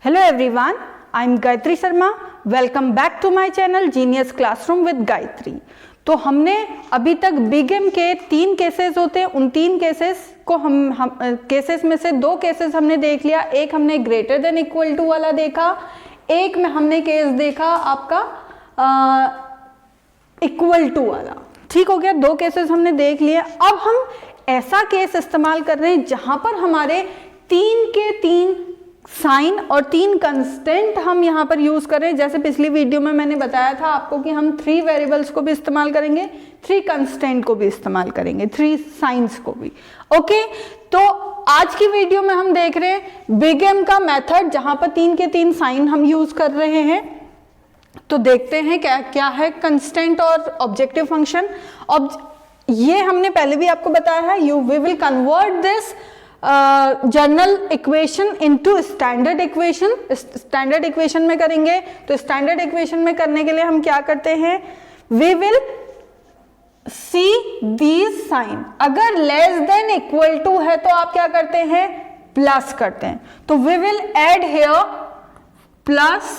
Hello everyone, I am Gayatri Sharma. Welcome back to my channel Genius Classroom with Gayatri. तो हमने अभी तक big M के 3 cases होते हैं, उन 3 केसेस को हम केसेस में से 2 केसेस हमने देख लिया। एक हमने ग्रेटर देन इक्वल टू वाला देखा, एक में हमने केस देखा आपका इक्वल टू वाला। ठीक हो गया, 2 केसेस हमने देख लिए। अब हम ऐसा केस इस्तेमाल कर रहे हैं जहां पर हमारे 3 के 3 साइन और 3 कंस्टेंट हम यहाँ पर यूज कर रहे हैं। जैसे पिछली वीडियो में मैंने बताया था आपको कि हम 3 वेरिएबल्स को भी इस्तेमाल करेंगे, 3 कंस्टेंट को भी इस्तेमाल करेंगे, 3 साइंस को भी। ओके, तो आज की वीडियो में हम देख रहे हैं बिग एम का मेथड जहां पर 3 के 3 साइन हम यूज कर रहे हैं। तो देखते हैं क्या क्या है कंस्टेंट और ऑब्जेक्टिव फंक्शन। ये हमने पहले भी आपको बताया है, we will convert this general equation into standard equation. Standard equation में करेंगे, तो स्टैंडर्ड इक्वेशन में करने के लिए हम क्या करते हैं, we will see these sign. अगर लेस देन इक्वल टू है तो आप क्या करते हैं, प्लस करते हैं। तो we will add here plus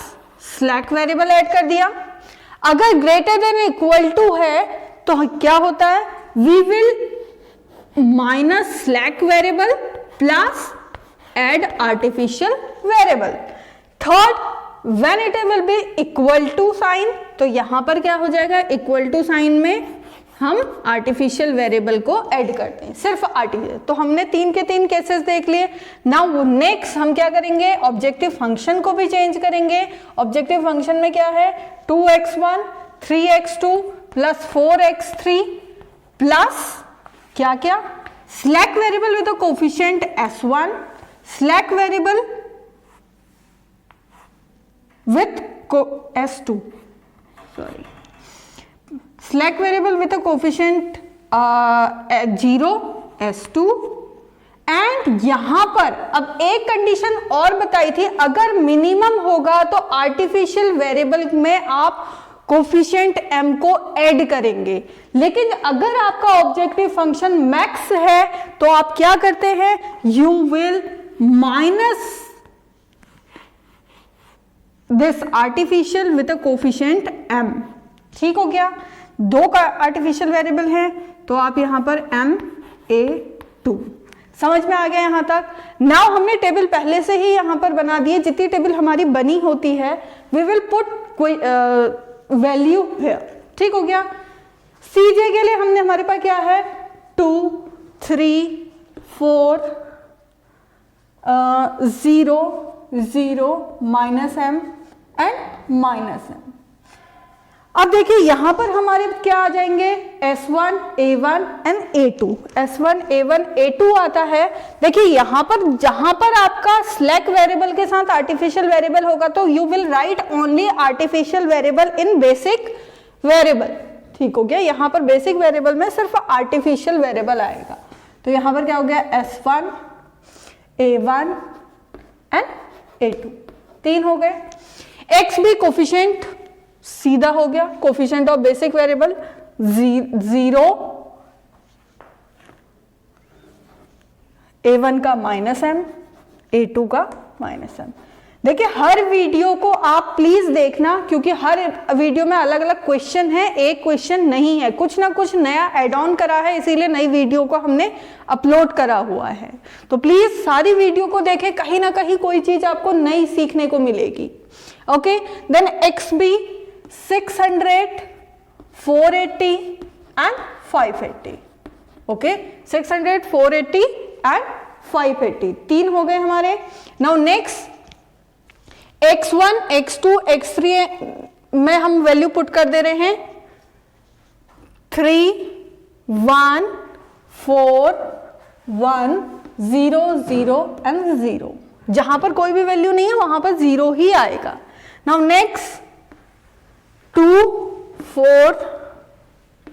slack variable add कर दिया। अगर ग्रेटर देन इक्वल टू है तो क्या होता है, we will minus slack variable plus add artificial variable. Third, when it will be equal to sign, तो यहां पर क्या हो जाएगा, इक्वल टू साइन में हम आर्टिफिशियल वेरिएबल को ऐड करते हैं, सिर्फ आर्टिफिशियल। तो हमने 3 के 3 केसेस देख लिए। नाउ नेक्स्ट हम क्या करेंगे, ऑब्जेक्टिव फंक्शन को भी चेंज करेंगे। ऑब्जेक्टिव फंक्शन में क्या है, 2x1 3x2 plus 4x3 plus क्या क्या, slack variable with coefficient s1, slack variable with s2, sorry, slack variable with coefficient 0 s2। And यहां पर अब एक कंडीशन और बताई थी, अगर मिनिमम होगा तो आर्टिफिशियल वेरिएबल में आप कोफिशिएंट m को ऐड करेंगे। लेकिन अगर आपका ऑब्जेक्टिव फंक्शन मैक्स है तो आप क्या करते हैं, you will minus this artificial with a coefficient m। ठीक हो गया, 2 का आर्टिफिशियल वेरिएबल है तो आप यहां पर ma2। समझ में आ गया यहां तक। नाउ हमने टेबल पहले से ही यहां पर बना दी है, जितनी टेबल हमारी बनी होती है वी विल पुट कोई वैल्यू है। ठीक हो गया। सीजे के लिए हमने हमारे पास क्या है, 2 3 4 0 0 minus m and minus m। अब देखिए यहां पर हमारे क्या आ जाएंगे, S1 A1 and A2। S1 A1 A2 आता है। देखिए यहां पर जहां पर आपका स्लैक वेरिएबल के साथ आर्टिफिशियल वेरिएबल होगा तो you will write only artificial variable in basic variable. ठीक हो गया, यहां पर बेसिक वेरिएबल में सिर्फ आर्टिफिशियल वेरिएबल आएगा। तो यहां पर क्या हो गया, S1 A1 एंड A2, 3 हो गए। X भी कोफिशिएंट सीधा हो गया, coefficient of basic variable 0, A1 का माइनस m, A2 का माइनस m। देखिए हर वीडियो को आप प्लीज देखना, क्योंकि हर वीडियो में अलग अलग क्वेश्चन है, एक क्वेश्चन नहीं है, कुछ ना कुछ नया एड ऑन करा है, इसीलिए नई वीडियो को हमने अपलोड करा हुआ है। तो प्लीज सारी वीडियो को देखें, कहीं ना कहीं कोई चीज आपको नई सीखने को मिलेगी। Okay, then x b 600 480 and 580। Okay, 600 480 and 580, 3 हो गए हमारे। Now next x1 x2 x3 में हम वैल्यू पुट कर दे रहे हैं, 3 1 4 1 0 0 एंड 0। जहां पर कोई भी वैल्यू नहीं है वहां पर 0 ही आएगा। नाउ नेक्स्ट 2 4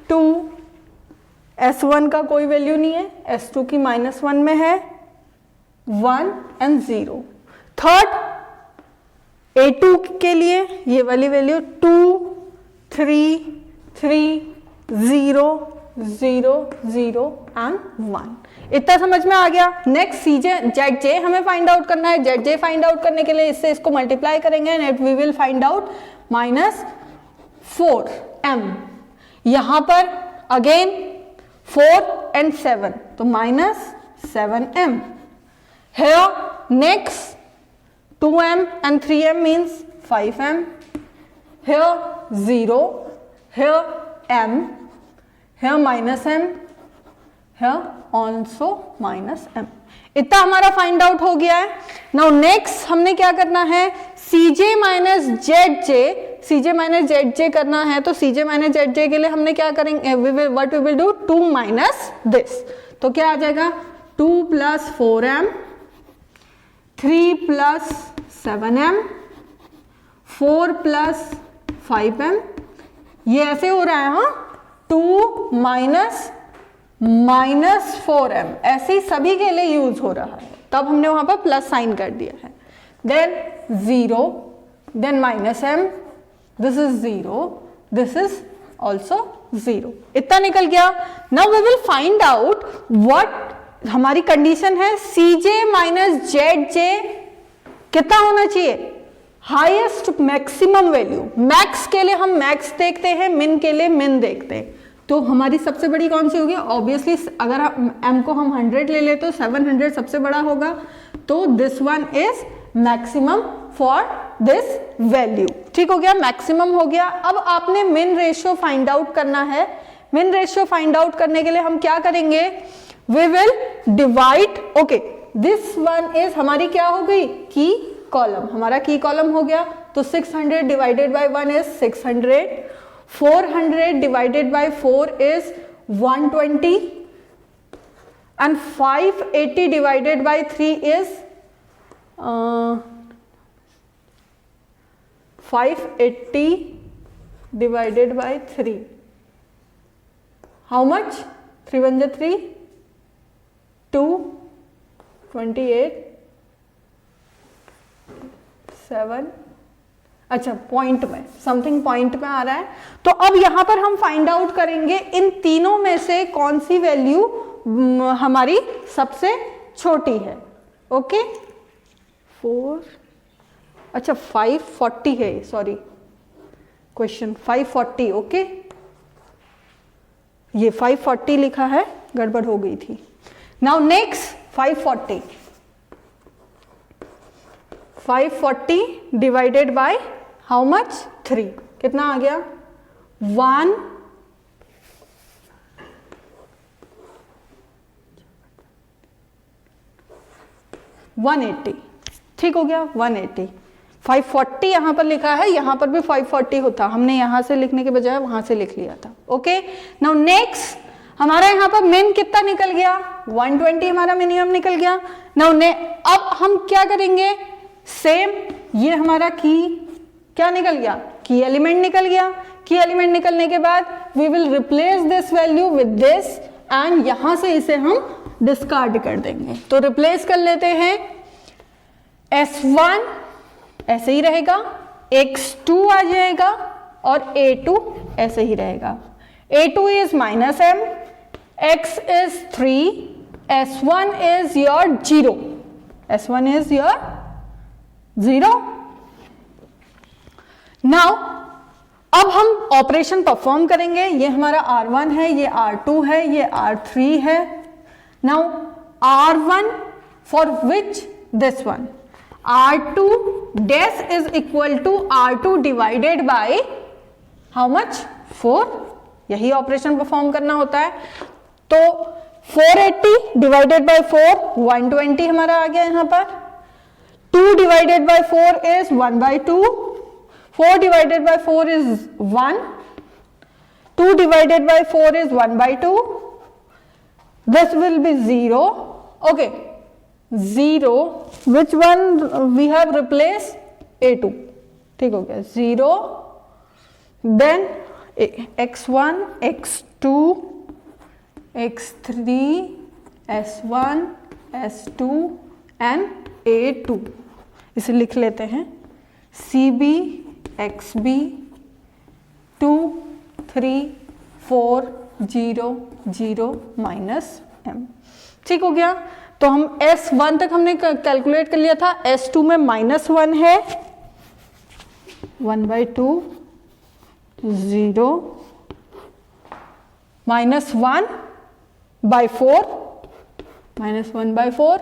2, S1 का कोई वैल्यू नहीं है, S2 की -1 में है, 1 एंड 0। थर्ड A2 के लिए ये वाली वैल्यू 2 3 3 0 0 0 एंड 1। इतना समझ में आ गया। नेक्स्ट सीजे जेड जे हमें फाइंड आउट करना है। जेड जे फाइंड आउट करने के लिए इससे इसको मल्टीप्लाई करेंगे and we will find out -4m। यहां पर अगेन 4 and 7 तो -7m। here next 2m and 3m means 5m। here 0, here m, here -m, here also -m। इतना हमारा फाइंड आउट हो गया है। नाउ नेक्स्ट हमने क्या करना है, Cj माइनस जेड जे, Cj माइनस जेड जे करना है। तो Cj माइनस जेड जे के लिए हमने क्या करेंगे, what we will do, 2 minus this. तो क्या आ जाएगा, 2 + 4m, 3 + 7m, 4 + 5m। ये ऐसे हो रहा है, हाँ, 2 माइनस 4m, ऐसे ही सभी के लिए यूज हो रहा है। तब हमने वहां पर प्लस साइन कर दिया है। Then 0, then -m, this is 0, this is also 0। इतना निकल गया। Now we will find out what हमारी कंडीशन है। Cj माइनस जेड जे कितना होना चाहिए, हाईएस्ट मैक्सिमम वैल्यू। मैक्स के लिए हम मैक्स देखते हैं, मिन के लिए मिन देखते हैं। तो हमारी सबसे बड़ी कौन सी होगी, ऑब्वियसली अगर m को हम 100 ले ले तो 700 सबसे बड़ा होगा। तो this one is maximum for this value. ठीक हो गया, मैक्सिमम हो गया। अब आपने मिन रेशियो फाइंड आउट करना है। मिन रेशियो फाइंड आउट करने के लिए हम क्या करेंगे, we will divide, okay, this one is हमारी क्या हो गई, की कॉलम। हमारा की कॉलम हो गया। तो 600 divided by 1 is 600, 400 divided by 4 is 120 and 580 divided by 3 is 580 divided by 3, how much, 3 1 3, 2, 28, 7। अच्छा, पॉइंट में, समथिंग पॉइंट में आ रहा है। तो अब यहां पर हम फाइंड आउट करेंगे इन तीनों में से कौन सी वैल्यू हमारी सबसे छोटी है। ओके, 4, अच्छा 540 है, सॉरी, क्वेश्चन 540। ओके, ये 540 लिखा है, गड़बड़ हो गई थी। Now next 540 divided by how much, 3, कितना आ गया, 180। ठीक हो गया, 180। 540 यहां पर लिखा है, यहां पर भी 540 होता, हमने यहां से लिखने के बजाय वहां से लिख लिया था। ओके, नाउ नेक्स्ट हमारा यहां पर मिन कितना निकल गया, 120 हमारा मिनिमम निकल गया। नाउ अब हम क्या करेंगे, सेम, ये हमारा की क्या निकल गया, की एलिमेंट निकल गया। की एलिमेंट निकलने के बाद we will replace this value with this and यहां से इसे हम डिस्कार्ड कर देंगे। तो रिप्लेस कर लेते हैं, S1 ऐसे ही रहेगा, X2 आ जाएगा और A2 ऐसे ही रहेगा। A2 is -m, X is 3, S1 is your 0, S1 is your 0। Now अब हम ऑपरेशन परफॉर्म करेंगे। ये हमारा R1 है, ये R2 है, ये R3 है। Now R1 for which this one, R2 dash is equal to R2 divided by how much, 4। यही ऑपरेशन परफॉर्म करना होता है। तो 480 डिवाइडेड बाय 4, 120 हमारा आ गया यहां पर। 2 divided by 4 is 1/2, 4 divided by 4 is 1, 2 divided by 4 is 1/2, this will be 0, okay, 0, which one we have replaced, A2, ठीक हो गया, 0, then x1, x2, x3, s1, s2 and A2, इसे लिख लेते हैं, CB, XB, 2, 3, 4, 0 0 माइनस m। ठीक हो गया। तो हम S1 तक हमने कैलकुलेट कर लिया था, S2 में -1 है, 1/2 0 -1/4 -1/4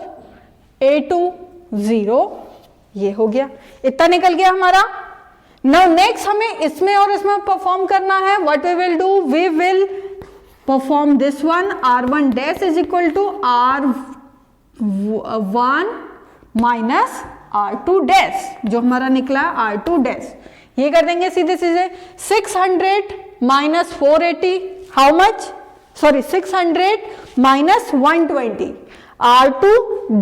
A2 0, ये हो गया, इतना निकल गया हमारा। नाउ नेक्स्ट हमें इसमें और इसमें परफॉर्म करना है। What we will do, we will perform this one, R1 dash is equal to R1 minus R2 dash, जो हमारा निकला R2 डैश, ये कर देंगे सीधे सीधे। 600 minus 480, how much, sorry 600 minus 120, R2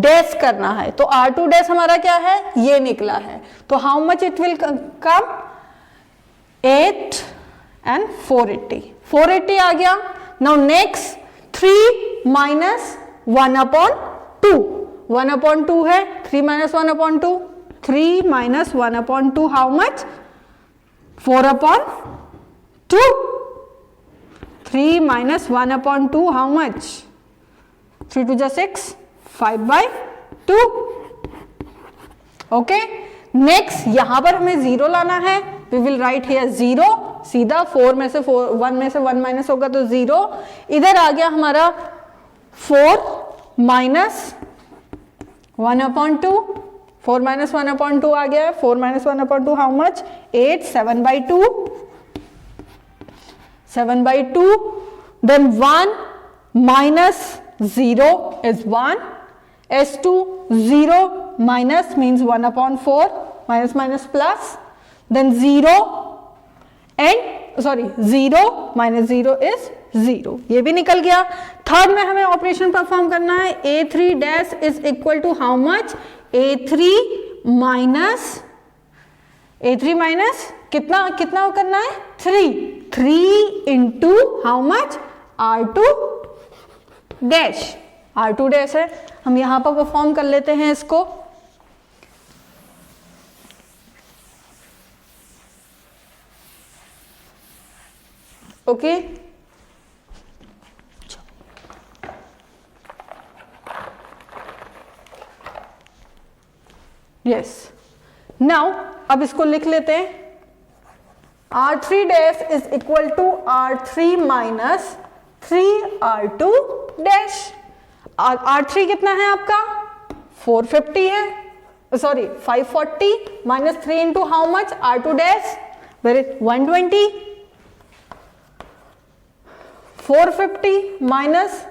dash करना है, तो R2 डैश हमारा क्या है, ये निकला है। तो how much it will come, 8 and 480, 480 आ गया। नाउ नेक्स्ट 3 माइनस 1/2, 1/2 है, 3 minus 1/2, 3 minus 1/2, how much, 4/2, 3 minus 1/2, how much, 3 2 6, 5/2। Okay, next यहां पर हमें 0 लाना है, वी विल राइट हियर 0, सीधा 4 में से 1 में से 1 माइनस होगा तो 0, इधर आ गया हमारा 4 माइनस 1/2, 4 माइनस 1/2 आ गया है, 4 minus 1/2, how much, 8, 7/2, 7/2, then 1 minus 0 is 1, S2 0 minus means 1/4, minus minus plus, then 0 and sorry 0 minus 0 is 0, ये भी निकल गया। थर्ड में हमें ऑपरेशन परफॉर्म करना है, A3 dash is equal to how much, A3 minus कितना कितना करना है, 3 into how much, R2 dash, R2 dash है, हम यहां पर परफॉर्म कर लेते हैं इसको। ओके, यस, नाउ अब इसको लिख लेते हैं, R3 dash is equal to R3 minus 3R2 dash. R3 कितना है आपका, 450 है, sorry 540 minus 3 into how much, R2 dash, very 120, 450 minus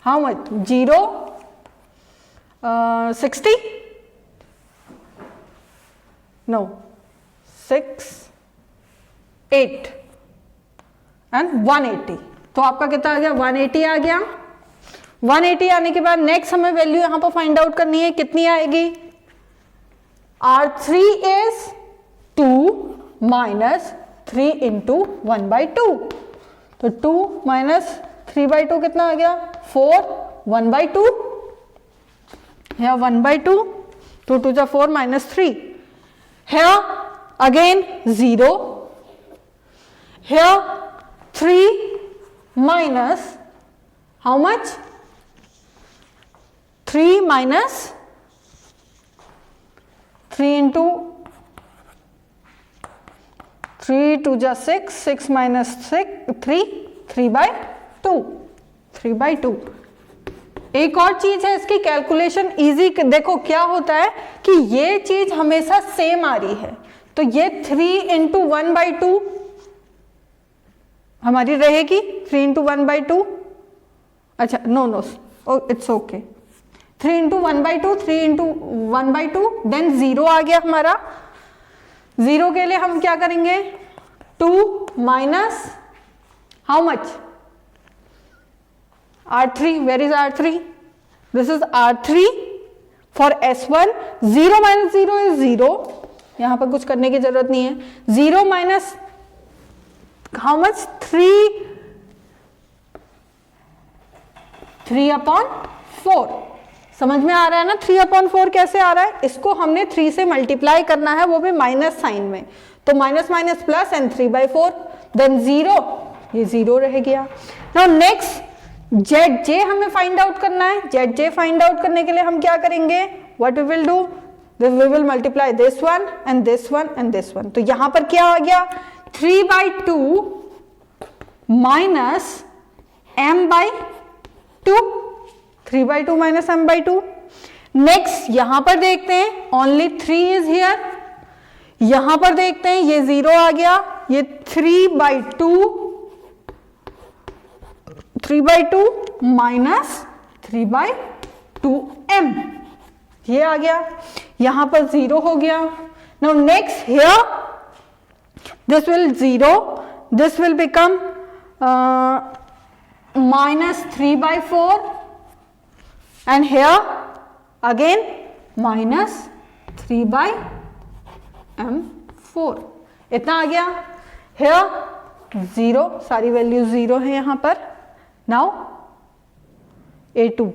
how much, 0, 60, no 6, 8 and 180, तो आपका कितना आ गया, 180 आ गया। 180 आने के बाद नेक्स्ट हमें वैल्यू यहां पर फाइंड आउट करनी है, कितनी आएगी, R3 इज 2 माइनस 3 इंटू 1/2, तो 2 माइनस 3/2 कितना आ गया, 4, 1/2, या 1/2, 2 2 4 minus 3, here again 0, here 3 minus how much, 3 minus 3 into 3 2 जा 6, 6 minus 6 3, 3/2, 3/2। एक और चीज है इसकी कैलकुलेशन इजी, देखो क्या होता है कि ये चीज हमेशा सेम आ रही है, तो ये 3 इंटू 1/2 हमारी रहेगी, 3 इंटू 1/2, अच्छा no it's okay, 3 into 1/2, 3 into 1/2, then 0 आ गया हमारा। 0 के लिए हम क्या करेंगे, 2 minus how much, R3, where is R3, this is R3 for S1, 0 minus 0 is 0, यहां पर कुछ करने की जरूरत नहीं है, 0 माइनस हाउ मच, 3/4, समझ में आ रहा है ना, 3/4 कैसे आ रहा है, इसको हमने 3 से मल्टीप्लाई करना है, वो भी माइनस साइन में, तो minus minus plus and 3/4, then 0, ये 0 रह गया। नाउ नेक्स्ट ZJ हमें फाइंड आउट करना है। ZJ फाइंड आउट करने के लिए हम क्या करेंगे, what we will do, we will multiply this one and this one and this one. तो यहां पर क्या आ गया, 3/2 minus m/2, 3/2 minus m/2। Next यहां पर देखते हैं ओनली 3 इज हियर, यहां पर देखते हैं ये 0 आ गया, ये 3/2 माइनस 3/2m, ये आ गया, यहां पर 0 हो गया। Now next here this will 0, this will become minus 3/4 and here again minus 3/m4, इतना आ गया। here 0, सारी वैल्यू 0 है यहां पर। now a2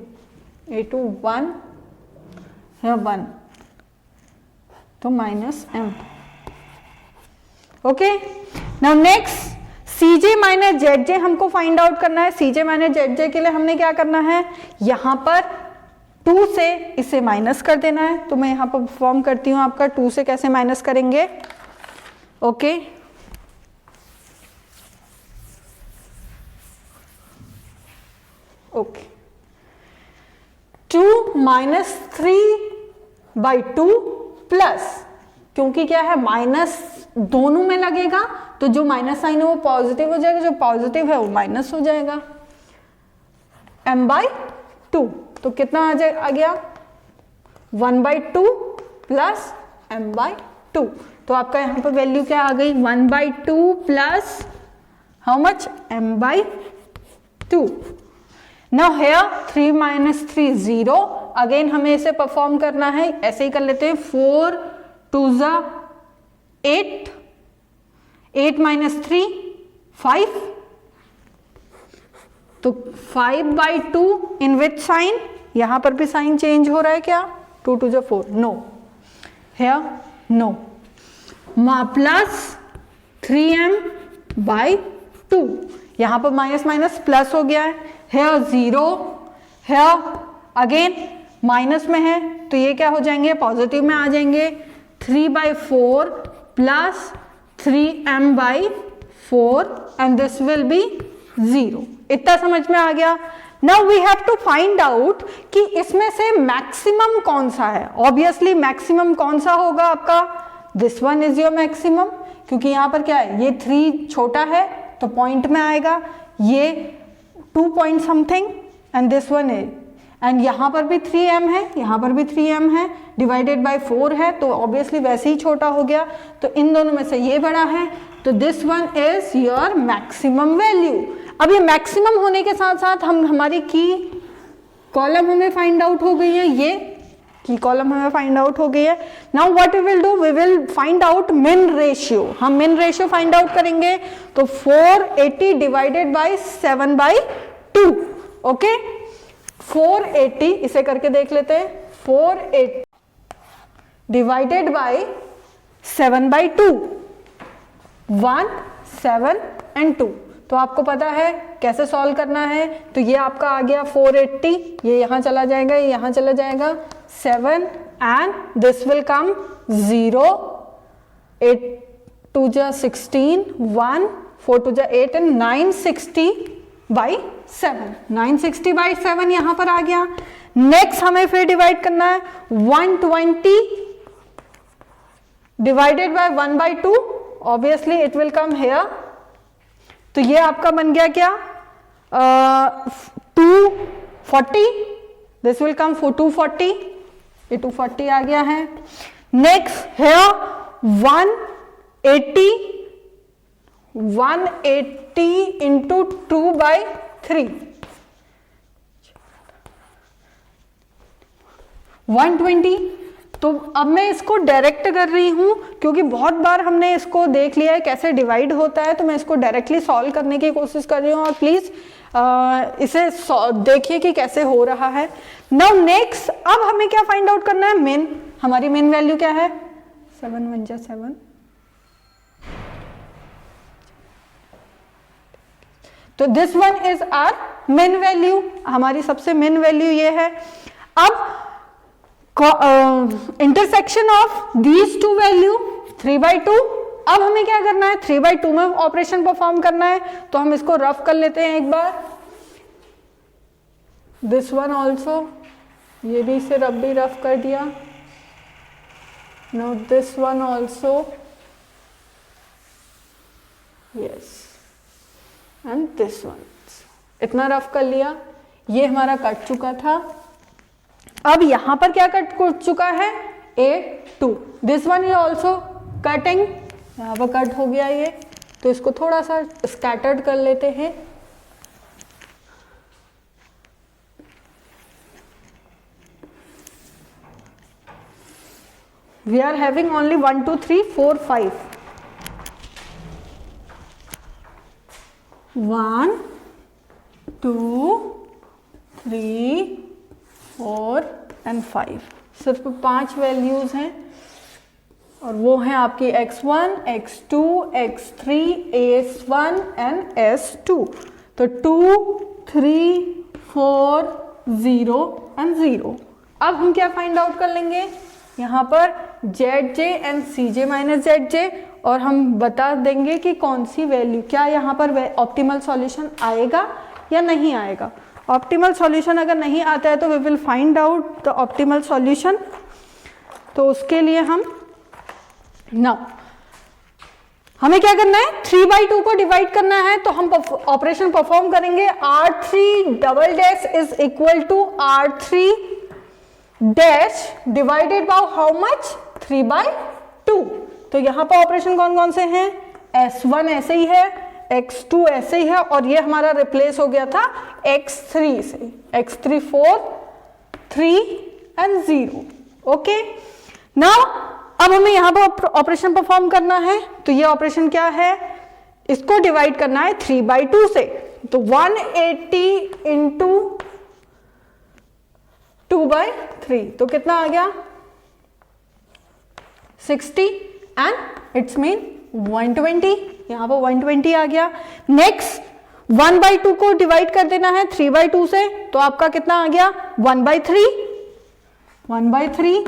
1, here 1, तो minus m। Okay, now next Cj minus Zj हमको फाइंड आउट करना है। Cj माइनस Zj के लिए हमने क्या करना है, यहां पर 2 से इसे माइनस कर देना है। तो मैं यहां पर परफॉर्म करती हूं आपका 2 से कैसे माइनस करेंगे। ओके, ओके, 2 माइनस 3/2 प्लस, क्योंकि क्या है माइनस दोनों में लगेगा तो जो माइनस साइन है वो पॉजिटिव हो जाएगा, जो पॉजिटिव है वो माइनस हो जाएगा, m/2। तो कितना आ गया 1/2 प्लस m/2। तो आपका यहां पर वैल्यू क्या आ गई, 1/2 plus how much, m/2। Now here 3 minus 3 0, again हमें इसे परफॉर्म करना है, ऐसे ही कर लेते हैं। 4 2 8, 8 माइनस 3 5, तो 5/2 इन विच साइन, यहां पर भी साइन चेंज हो रहा है क्या, 2 2 4, no, here no, plus 3m/2, यहां पर माइनस माइनस प्लस हो गया है। हियर 0, हियर अगेन माइनस में है तो ये क्या हो जाएंगे, पॉजिटिव में आ जाएंगे। 3/4 plus 3m/4 and this will be 0। इतना समझ में आ गया। Now we have to find out कि इसमें से मैक्सिमम कौन सा है। ऑब्वियसली मैक्सिमम कौन सा होगा आपका, this one is your maximum, क्योंकि यहां पर क्या है, ये 3 छोटा है तो पॉइंट में आएगा, ये 2 point something and this one is, and यहां पर भी 3m है, यहां पर भी 3m है, डिवाइडेड बाय 4 है तो ऑब्वियसली वैसे ही छोटा हो गया। तो इन दोनों में से ये बड़ा है, तो this one is your maximum value. अब ये मैक्सिमम होने के साथ साथ हम हमारी की कॉलम हमें फाइंड आउट हो गई है, ये की कॉलम हमें फाइंड आउट हो गई है। Now what we will do, we will find out min ratio. हम मिन रेशियो फाइंड आउट करेंगे, तो 480 डिवाइडेड बाय 7/2। ओके, 480 इसे करके देख लेते हैं, 480 डिवाइडेड बाय 7/2, 1 7 एंड 2। तो आपको पता है कैसे सॉल्व करना है। तो ये आपका आ गया 480, ये यहां चला जाएगा, ये यहां चला जाएगा, 7 and this will come 0, 8 2 16, 1 4 2 8 and 960/7, 960/7 यहां पर आ गया। नेक्स्ट हमें फिर डिवाइड करना है, 120 divided by 1/2, obviously it will come here. तो ये आपका बन गया क्या, 240, दिस विल कम 240, ये 240 आ गया है। Next here 180 into 2/3, 120। तो अब मैं इसको डायरेक्ट कर रही हूं क्योंकि बहुत बार हमने इसको देख लिया है कैसे डिवाइड होता है, तो मैं इसको डायरेक्टली सॉल्व करने की कोशिश कर रही हूँ, और प्लीज इसे देखिए कि कैसे हो रहा है। नाउ नेक्स्ट अब हमें क्या फाइंड आउट करना है, मिन। हमारी मिन वैल्यू क्या है, 7 1 7, तो this one is our main value, हमारी सबसे मेन वैल्यू ये है। अब intersection of these two value 3/2। अब हमें क्या करना है, 3/2 में ऑपरेशन परफॉर्म करना है, तो हम इसको रफ कर लेते हैं एक बार। दिस वन ऑल्सो, ये भी इसे रफ कर दिया। No this one also, yes, and this one, इतना रफ कर लिया। ये हमारा कट चुका था। अब यहां पर क्या कट चुका है, A2। This one is also cutting, यहाँ पर कट हो गया ये, तो इसको थोड़ा सा स्कैटर्ड कर लेते हैं। We are having only 1 2 3 4 5, 1 2 3 4 and 5, सिर्फ 5 वैल्यूज हैं, और वो हैं आपकी x1, x2, x3, s1 and s2। तो 2 3 4 0 and 0। अब हम क्या फाइंड आउट कर लेंगे, यहाँ पर zj and cj minus zj, और हम बता देंगे कि कौन सी वैल्यू, क्या यहाँ पर ऑप्टिमल सॉल्यूशन आएगा या नहीं आएगा। ऑप्टिमल सॉल्यूशन अगर नहीं आता है तो we will find out the optimal solution. तो उसके लिए हमें क्या करना है, 3/2 को डिवाइड करना है, तो हम ऑपरेशन परफॉर्म करेंगे। R3 double dash is equal to R3 dash divided by how much, 3/2। तो यहाँ पर ऑपरेशन कौन कौन से हैं, S1 ऐसे ही है, x2 ऐसे ही है, और ये हमारा रिप्लेस हो गया था x3 से, x3 4 3 एंड 0। ओके, नाउ अब हमें यहाँ पर ऑपरेशन परफॉर्म करना है। तो ये ऑपरेशन क्या है, इसको डिवाइड करना है 3/2 से। तो 180 इंटू 2/3, तो कितना आ गया, 60, एंड इट्स मीन 120। यहाँ पर 120 आ गया। नेक्स्ट 1/2 को डिवाइड कर देना है 3/2 से, तो आपका कितना आ गया, 1/3। 1/3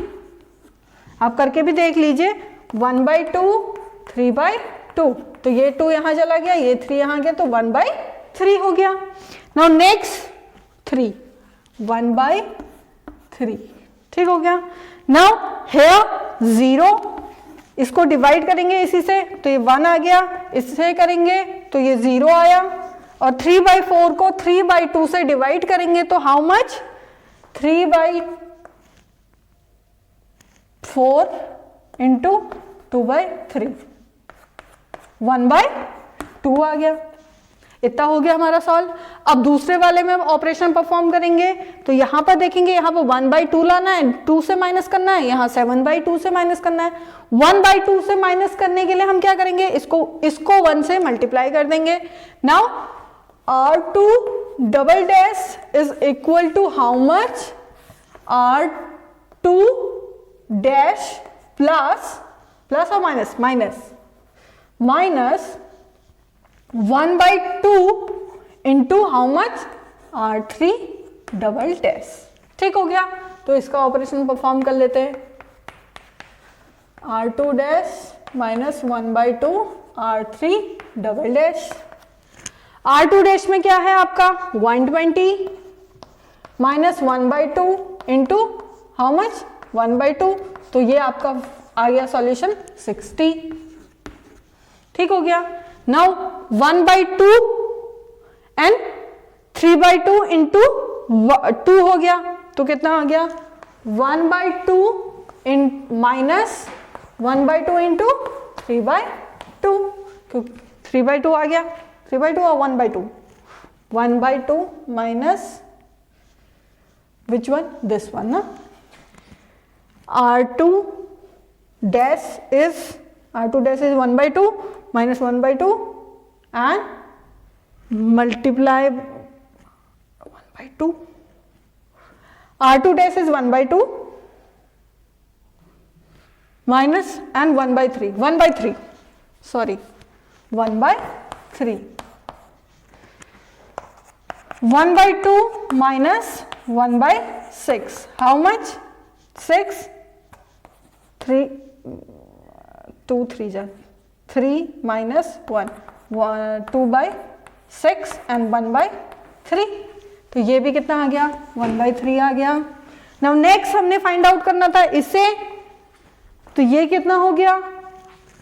आप करके भी देख लीजिए, 1/2 3/2, तो ये 2 यहां चला गया, ये 3 यहां गया, तो 1/3 हो गया। नाउ नेक्स्ट 3, 1/3, ठीक हो गया। नाउ हेयर 0, इसको डिवाइड करेंगे इसी से, तो ये 1 आ गया, इससे करेंगे तो ये 0 आया, और 3/4 को 3/2 से डिवाइड करेंगे तो हाउ मच, 3/4 इंटू 2/3, 1/2 आ गया। इतना हो गया हमारा सॉल्व। अब दूसरे वाले में हम ऑपरेशन परफॉर्म करेंगे, तो यहां पर देखेंगे, यहां पर 1/2 लाना है, 2 से माइनस करना है, यहां 7/2 से माइनस करना है। 1/2 से माइनस करने के लिए हम क्या करेंगे, इसको 1 से मल्टीप्लाई कर देंगे। Now R2 double dash is equal to how much, R2 dash plus और minus, minus 1/2 into how much, R3 double dash. ठीक हो गया, तो इसका ऑपरेशन परफॉर्म कर लेते हैं। R2 dash minus 1/2 R3 double dash. R2 dash में क्या है आपका, 120 माइनस 1/2 इंटू हाउ मच, 1/2, तो ये आपका आ गया सॉल्यूशन 60। ठीक हो गया। नाउ 1/2 एंड 3/2 इंटू 2 हो गया, तो कितना आ गया, 1/2 इन माइनस 1/2 इंटू 3/2, क्योंकि 3/2 आ गया, 3/2 और 1/2, 1/2 minus which one, this one ना, R2 dash is 1/2 minus 1/2 and multiply 1/2. R2 dash is 1/2 minus and 1/3, sorry, 1/3. 1/2 minus 1/6, how much? 6, 3, 2 3 जा 3 minus 1, 2/6 and 1/3, तो ये भी कितना आ गया? 1/3 आ गया। नाउ नेक्स्ट हमने फाइंड आउट करना था इसे, तो ये कितना हो गया?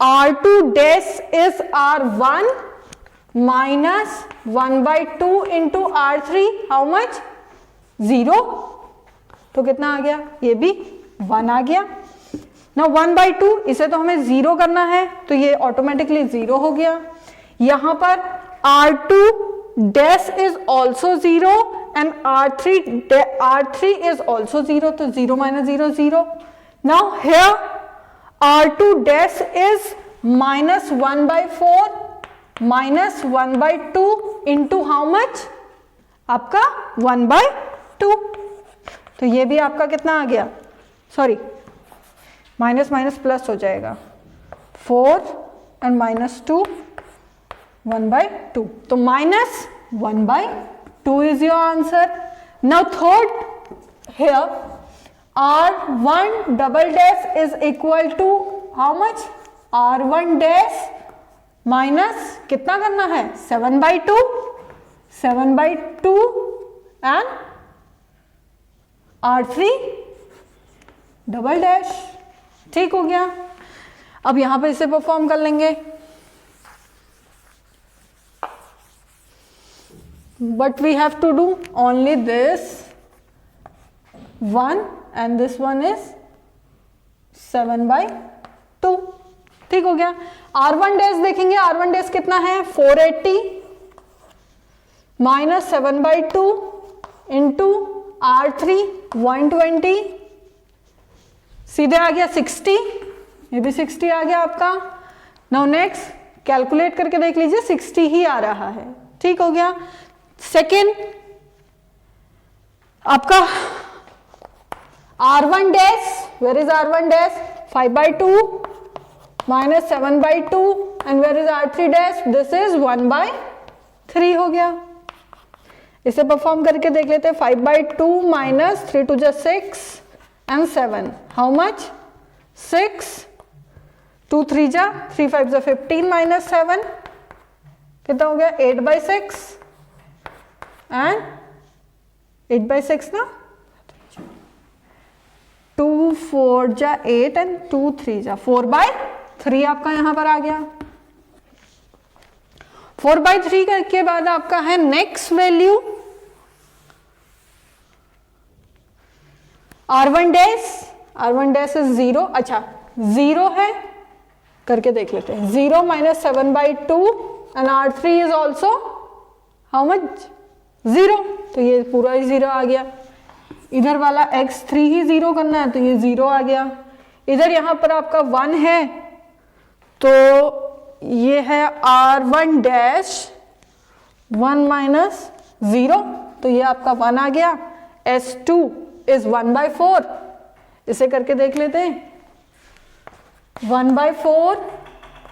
R2 dash is R1 minus 1/2 into R3, how much? 0, तो कितना आ गया? ये भी 1 आ गया। ना 1/2 इसे तो हमें 0 करना है, तो ये ऑटोमेटिकली 0 हो गया। यहां पर R2 dash is also 0 and R3 is also 0, तो 0 minus 0 0. Now here R2 dash is minus 1/4 minus 1/2 into how much? आपका 1/2, तो ये भी आपका कितना आ गया? सॉरी, माइनस माइनस प्लस हो जाएगा, 4 and minus 2, 1/2, तो minus 1/2 is your answer. Now third, here R1 double dash is equal to how much? R1 dash minus कितना करना है? 7/2, 7/2 and R3 डबल डैश, ठीक हो गया। अब यहां पर इसे परफॉर्म कर लेंगे, but we have to do only this one and this one is 7/2, ठीक हो गया। R1 डैश देखेंगे, R1 डैश कितना है? 480 माइनस 7/2 इंटू R3 120, सीधे आ गया 60, ये भी 60 आ गया आपका। नाउ नेक्स्ट कैलकुलेट करके देख लीजिए, 60 ही आ रहा है, ठीक हो गया। सेकेंड आपका R1 dash, where is R1 dash? 5/2 minus 7/2 and where is R3 dash? This is 1/3 हो गया। इसे परफॉर्म करके देख लेते हैं। 5/2 माइनस 3 2 6 and 7, how much? 6, 2 3 जा 3 5 जा 15 minus 7 कितना हो गया? 8/6 and 8/6 ना, 2 4 जा 8 and 2 3 जा 4/3 आपका यहां पर आ गया। 4/3 के बाद आपका है next value R1 dash, R1 dash is 0, अच्छा 0 है, करके देख लेते हैं। 0 minus 7/2 and R3 is also how much? 0, तो ये पूरा ही 0 आ गया। इधर वाला x3 ही 0 करना है, तो ये 0 आ गया। इधर यहां पर आपका 1 है, तो ये है R1 डैश 1 माइनस 0, तो ये आपका 1 आ गया। S2 इज 1/4, इसे करके देख लेते हैं। 1/4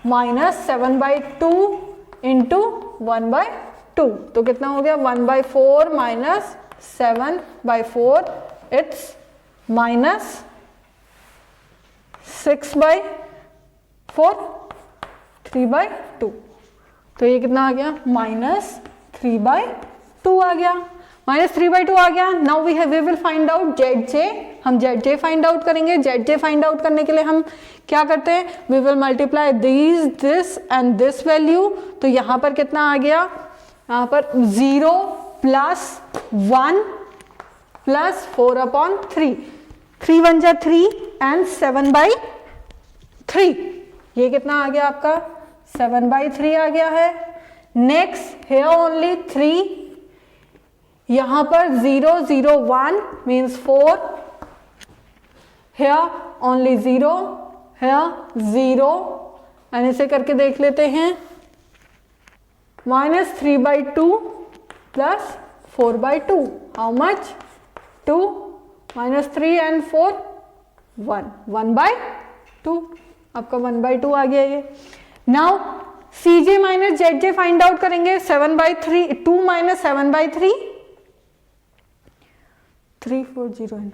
माइनस 7/2 इंटू 1/2, तो कितना हो गया? 1/4 माइनस 7/4, इट्स माइनस 6/4, 3/2, तो ये कितना आ गया? माइनस 3/2 आ गया। माइनस 3/2 आ गया। Now we will find out ZJ, हम ZJ फाइंड आउट करेंगे। ZJ फाइंड आउट करने के लिए हम क्या करते हैं? We will multiply this and this value, तो यहां पर कितना आ गया? यहां पर 0 प्लस 1 प्लस 4/3, 3 1 जा 3 एंड 7/3, ये कितना आ गया आपका? 7/3 आ गया है। नेक्स्ट हेयर ओनली 3, यहां पर 0 0 1 means 4, here only 0, here 0, and इसे करके देख लेते हैं। Minus 3/2 plus 4/2, how much? 2 minus 3 and 4 1, 1/2, आपका 1/2 आ गया ये। Now CJ minus ZJ find out करेंगे। 7/3, 2 माइनस 7/3, 340 है ना,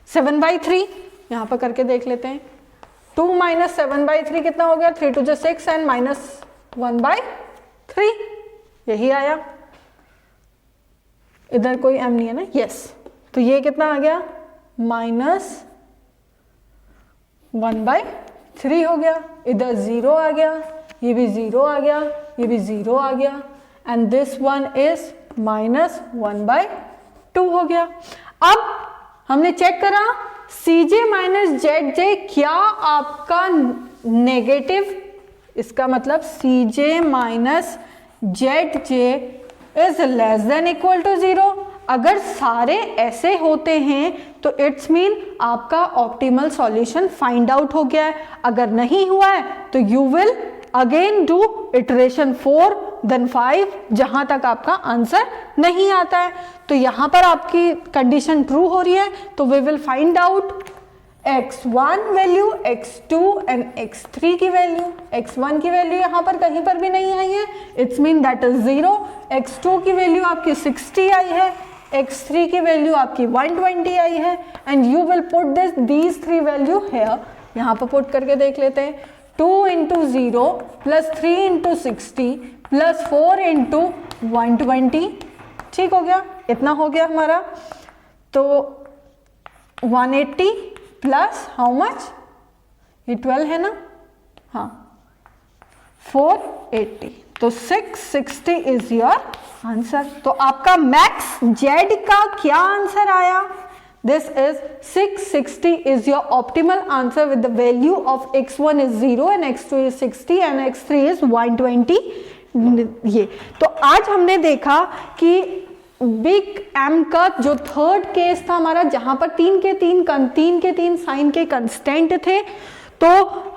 7/3 यहाँ पर करके देख लेते हैं। 2 - 7/3 कितना हो गया, 3 × 6 एंड -1/3, यही आया। इधर कोई m नहीं है ना, यस, तो ये कितना आ गया, -1/3 हो गया। इधर 0 आ गया, ये भी 0 आ गया, ये भी 0 आ गया, एंड दिस वन इज -1/2 हो गया। अब हमने चेक करा Cj - Zj क्या आपका नेगेटिव, इसका मतलब Cj - Zj is less than equal to 0। अगर सारे ऐसे होते हैं तो इट्स मीन आपका ऑप्टिमल सॉल्यूशन फाइंड आउट हो गया है। अगर नहीं हुआ है तो you will again do iteration 4 then 5 जहां तक आपका आंसर नहीं आता है। तो यहां पर आपकी कंडीशन ट्रू हो रही है, तो we will find out x1 value, x2 and x3 की वैल्यू। x1 की वैल्यू यहां पर कहीं पर भी नहीं आई है, it's mean that is 0। x2 की वैल्यू आपकी 60 आई है, x3 की वैल्यू आपकी 120 आई है, and you will put these 3 value here. यहां पर पुट करके देख लेते हैं, 2 × 0 + 3 × 60 + 4 × 120, ठीक हो गया, इतना हो गया हमारा। तो 180 प्लस हाउ मच, ये 12 है ना, हाँ, 480, तो 660 इज योर आंसर। तो आपका मैक्स जेड का क्या आंसर आया, this is 660 is your optimal answer with the value of x1 is 0 and x2 is 60 and x3 is 120। ये तो आज हमने देखा कि बिग एम का जो थर्ड केस था हमारा, जहां पर 3 के 3 साइन के कंस्टेंट थे, तो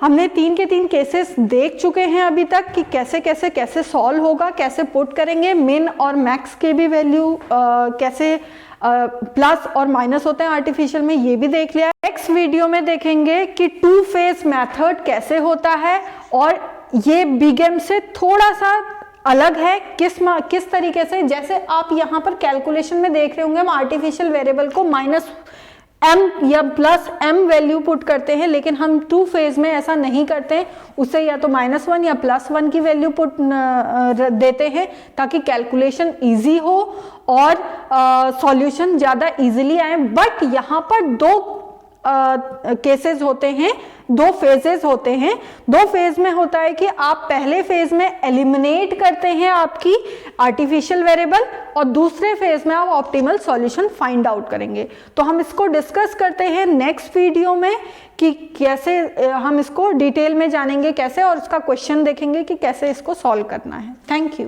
हमने 3 के 3 केसेस देख चुके हैं अभी तक कि कैसे सॉल्व होगा, कैसे पुट करेंगे, मिन और मैक्स के भी वैल्यू कैसे प्लस और माइनस होते हैं आर्टिफिशियल में, ये भी देख लिया। नेक्स्ट वीडियो में देखेंगे कि 2 फेज मेथड कैसे होता है, और ये बिग एम से थोड़ा सा अलग है किस तरीके से। जैसे आप यहाँ पर कैलकुलेशन में देख रहे होंगे, हम आर्टिफिशियल वेरिएबल को -m या +m वैल्यू पुट करते हैं, लेकिन हम 2 फेज में ऐसा नहीं करते हैं, उससे या तो -1 या +1 की वैल्यू पुट देते हैं ताकि कैलकुलेशन इजी हो और सॉल्यूशन ज़्यादा इजीली आए। बट यहाँ पर 2 केसेस होते हैं, 2 फेजेस होते हैं। 2 फेज में होता है कि आप पहले फेज में एलिमिनेट करते हैं आपकी आर्टिफिशियल वेरिएबल, और दूसरे फेज में आप ऑप्टिमल सॉल्यूशन फाइंड आउट करेंगे। तो हम इसको डिस्कस करते हैं नेक्स्ट वीडियो में कि कैसे हम इसको डिटेल में जानेंगे कैसे, और इसका क्वेश्चन देखेंगे कि कैसे इसको सॉल्व करना है। Thank you.